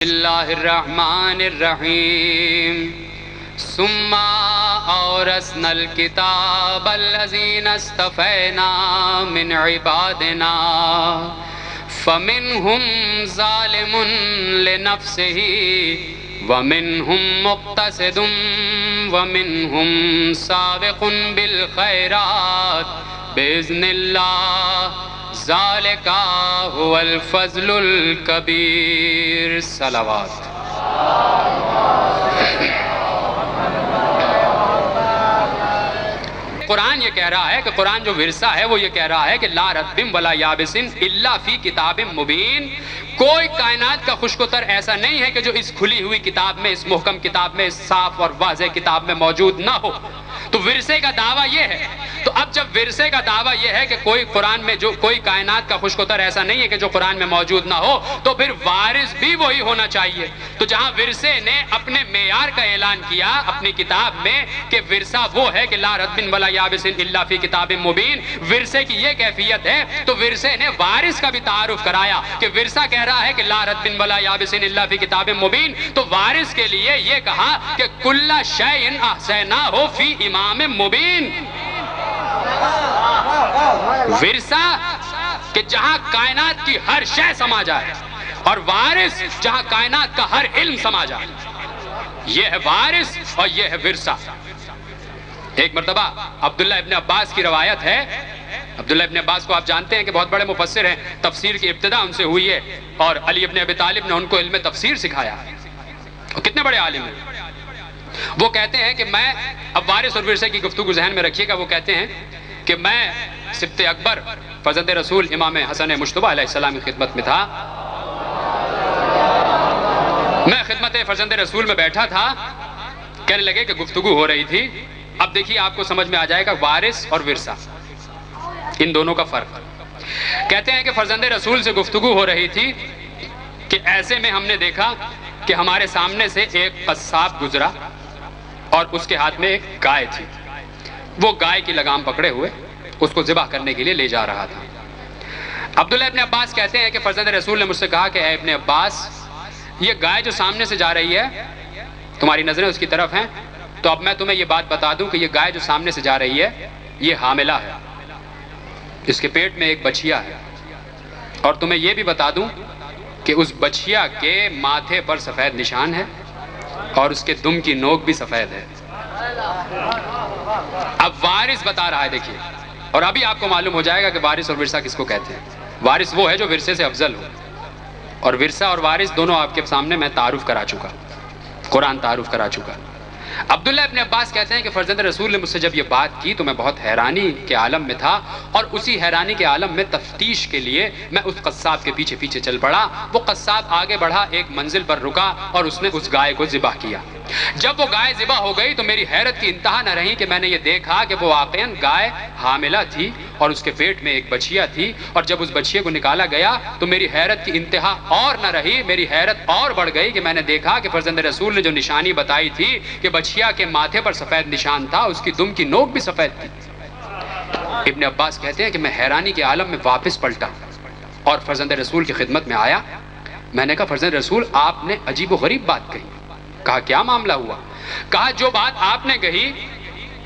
اللہ الرحمن الرحیم ثم اورثنا الکتاب الذین اصطفینا من عبادنا فمنہم ظالم لنفسہ ومنہم مقتصد ومنہم سابق بالخیرات بإذن اللہ ذالک هو الفضل الکبیر۔ صلوات۔ قرآن یہ کہہ رہا ہے کہ قرآن جو ورثہ ہے وہ یہ کہہ رہا ہے کہ لا رتب ولا یابس الا فی کتاب مبین، کوئی کائنات کا خشک و تر ایسا نہیں ہے کہ جو اس کھلی ہوئی کتاب میں، اس محکم کتاب میں، اس صاف اور واضح کتاب میں موجود نہ ہو۔ تو ورثے کا دعویٰ یہ ہے۔ تو اب جب ورثے کا دعویٰ یہ ہے کہ کوئی قرآن میں جو کوئی کائنات کا خشک و تر ایسا نہیں ہے کہ جو قرآن میں موجود نہ ہو، تو پھر وارث بھی وہی ہونا چاہیے۔ تو جہاں ورثے نے اپنے معیار کا اعلان کیا اپنی کتاب میں کہ ورثہ وہ ہے کہ لا رتب ولا یابس الا فی کتاب مبین، ورثے کی یہ کیفیت ہے، تو ورثے نے وارث کا بھی تعارف کرایا کہ ورثہ کہہ رہا ہے کہ لا رتب ولا یابس الا فی کتاب مبین، تو وارث کے لیے یہ کہا کہ کل شیء احصیناہ فی امام مبین۔ ورثہ کہ جہاں کائنات کی ہر شے سما جائے، اور وارث جہاں کائنات کا ہر علم سما جائے۔ یہ ہے وارث اور یہ ہے ورثہ۔ ایک مرتبہ عبداللہ ابن عباس کی روایت ہے۔ عبداللہ ابن عباس کو آپ جانتے ہیں کہ بہت بڑے مفسر ہیں، تفسیر کی ابتدا ان سے ہوئی ہے، اور علی ابن ابی طالب نے ان کو علم تفسیر سکھایا۔ اور کتنے بڑے عالم ہیں۔ وہ کہتے ہیں کہ میں، اب وارث اور ورثے کی گفتگو ذہن میں رکھیے گا، وہ کہتے ہیں کہ میں سبط اکبر فرزند رسول امام حسن مجتبی علیہ السلام کی خدمت میں تھا۔ میں خدمت فرزند رسول میں بیٹھا تھا، کہنے لگے کہ گفتگو ہو رہی تھی۔ اب دیکھیے آپ کو سمجھ میں آ جائے گا وارث اور ورثہ، ان دونوں کا فرق۔ کہتے ہیں کہ فرزند رسول سے گفتگو ہو رہی تھی کہ ایسے میں ہم نے دیکھا کہ ہمارے سامنے سے ایک قصاب گزرا اور اس کے ہاتھ میں ایک گائے تھی۔ وہ گائے کی لگام پکڑے ہوئے اس کو ذبح کرنے کے لیے لے جا رہا تھا۔ عبداللہ ابن عباس کہتے ہیں کہ فرزند رسول نے مجھ سے کہا کہ اے ابن عباس، یہ گائے جو سامنے سے جا رہی ہے، تمہاری نظریں اس کی طرف ہیں، تو اب میں تمہیں یہ بات بتا دوں کہ یہ گائے جو سامنے سے جا رہی ہے یہ حاملہ ہے، اس کے پیٹ میں ایک بچیا ہے، اور تمہیں یہ بھی بتا دوں کہ اس بچیا کے ماتھے پر سفید نشان ہے اور اس کے دم کی نوک بھی سفید ہے۔ اب وارث بتا رہا ہے، دیکھیے، اور ابھی آپ کو معلوم ہو جائے گا کہ وارث اور ورثہ کس کو کہتے ہیں۔ وارث وہ ہے جو ورثے سے افضل ہو، اور ورثہ اور وارث دونوں آپ کے سامنے میں تعارف کرا چکا، قرآن تعارف کرا چکا۔ عبداللہ ابن عباس کہتے ہیں کہ فرزند رسول نے مجھ سے جب یہ بات کی تو میں بہت حیرانی کے عالم میں تھا، اور اسی حیرانی کے عالم میں تفتیش کے لیے میں اس قصاب کے پیچھے پیچھے چل پڑا۔ وہ قصاب آگے بڑھا، ایک منزل پر رکا اور اس نے اس گائے کو ذبح کیا۔ جب وہ گائے ذبح ہو گئی تو میری حیرت کی انتہا نہ رہی کہ میں نے یہ دیکھا کہ وہ واقعاً گائے حاملہ تھی اور اس کے پیٹ میں ایک بچیا تھی، اور جب اس بچیے کو نکالا گیا تو میری حیرت کی انتہا اور نہ رہی، میری حیرت اور بڑھ گئی کہ میں نے دیکھا کہ فرزند رسول نے جو نشانی بتائی تھی کہ بچیا کے ماتھے پر سفید نشان تھا، اس کی دم کی نوک بھی سفید تھی۔ ابن عباس کہتے ہیں کہ میں حیرانی کے عالم میں واپس پلٹا اور فرزند رسول کی خدمت میں آیا۔ میں نے کہا فرزند رسول، آپ نے عجیب و غریب بات کہی۔ کہا کیا معاملہ ہوا؟ کہا جو بات آپ نے کہی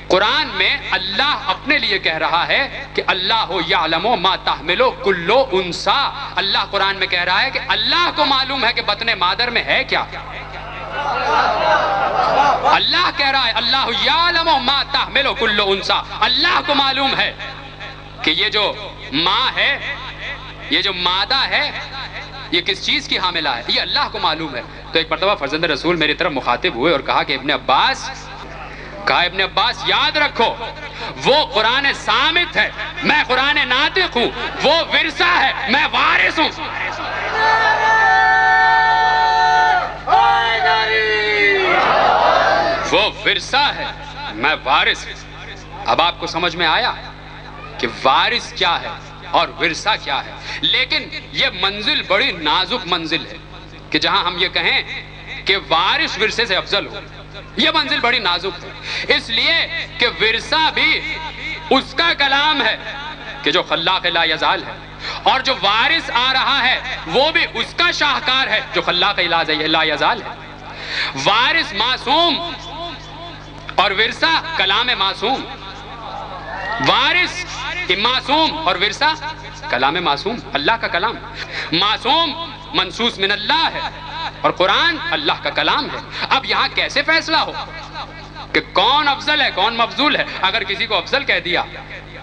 قرآن میں اللہ اپنے لیے کہہ رہا ہے کہ اللہ یعلم ما تحمل کل انثی، اللہ قرآن میں کہہ رہا ہے کہ اللہ کو معلوم ہے کہ بطن مادر میں ہے کیا۔ اللہ کہہ رہا ہے اللہ یعلم ما تحمل کل انثی، اللہ کو معلوم ہے کہ یہ جو ماں ہے، یہ جو مادہ ہے، یہ کس چیز کی حاملہ ہے، یہ اللہ کو معلوم ہے۔ تو ایک مرتبہ فرزند رسول میری طرف مخاطب ہوئے اور کہا کہ ابن عباس یاد رکھو، وہ قرآن صامت ہے، میں قرآن ناطق ہوں، وہ ورثہ ہے، میں وارث ہوں۔ وہ ورثہ ہے، میں وارث ہوں۔ اب آپ کو سمجھ میں آیا کہ وارث کیا ہے اور ورثہ کیا ہے۔ لیکن یہ منزل بڑی نازک منزل ہے کہ جہاں ہم یہ کہیں کہ وارث ورثے سے افضل ہو، یہ منزل بڑی نازک ہے، اس لیے کہ ورثہ بھی اس کا کلام ہے کہ جو خلاق لا یزال ہے، اور جو وارث آ رہا ہے وہ بھی اس کا شاہکار ہے جو خلاق لا یزال ہے. وارث معصوم اور ورثہ کلام معصوم. وارث معصوم اور ورثہ کلام معصوم، اللہ کا کلام. معصوم منصوص من اللہ ہے اور قرآن اللہ کا کلام ہے. اب یہاں کیسے فیصلہ ہو کہ کون افضل ہے کون مفضول ہے؟ اگر کسی کو افضل کہہ دیا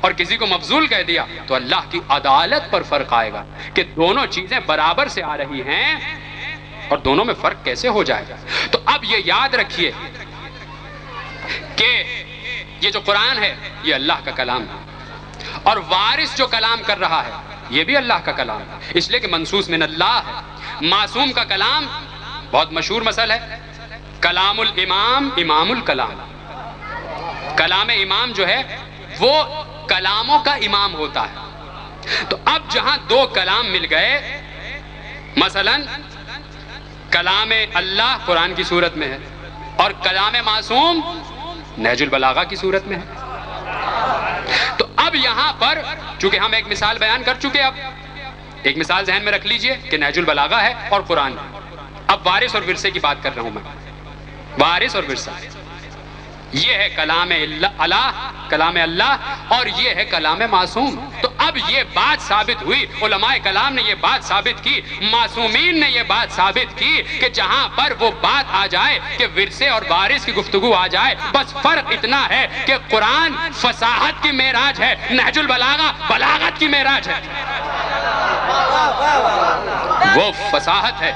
اور کسی کو مفضول کہہ دیا تو اللہ کی عدالت پر فرق آئے گا کہ دونوں چیزیں برابر سے آ رہی ہیں اور دونوں میں فرق کیسے ہو جائے گا. تو اب یہ یاد رکھیے کہ یہ جو قرآن ہے یہ اللہ کا کلام ہے اور وارث جو کلام کر رہا ہے یہ بھی اللہ کا کلام ہے، اس لیے کہ منصوص من اللہ ہے. معصوم کا کلام بہت مشہور مسئلہ ہے، کلام الامام امام الکلام. کلام امام جو ہے وہ کلاموں کا امام ہوتا ہے. تو اب جہاں دو کلام مل گئے، مثلا کلام اللہ قرآن کی صورت میں ہے اور کلام معصوم نہج البلاغہ کی صورت میں ہے. تو اب یہاں پر چونکہ ہم ایک مثال بیان کر چکے، اب ایک مثال ذہن میں رکھ لیجئے کہ نہج البلاغہ ہے اور قرآن ہے. اب وارث اور ورثے کی بات کر رہا ہوں میں. وارث اور ورثہ یہ ہے کلام اللہ اور یہ ہے کلام معصوم. تو اب یہ بات ثابت ہوئی، علماء کلام نے یہ بات ثابت کی، معصومین نے یہ بات ثابت کی کہ جہاں پر وہ بات آ جائے کہ ورثے اور وارث کی گفتگو آ جائے، بس فرق اتنا ہے کہ قرآن فصاحت کی معراج ہے، نہج البلاغہ بلاغت کی معراج ہے. وہ فصاحت ہے،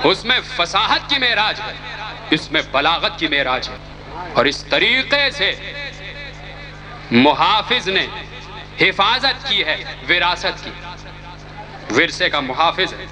اس میں فصاحت کی معراج ہے، اس میں بلاغت کی معراج ہے. اور اس طریقے سے محافظ نے حفاظت کی ہے وراثت کی. ورثے کا محافظ ہے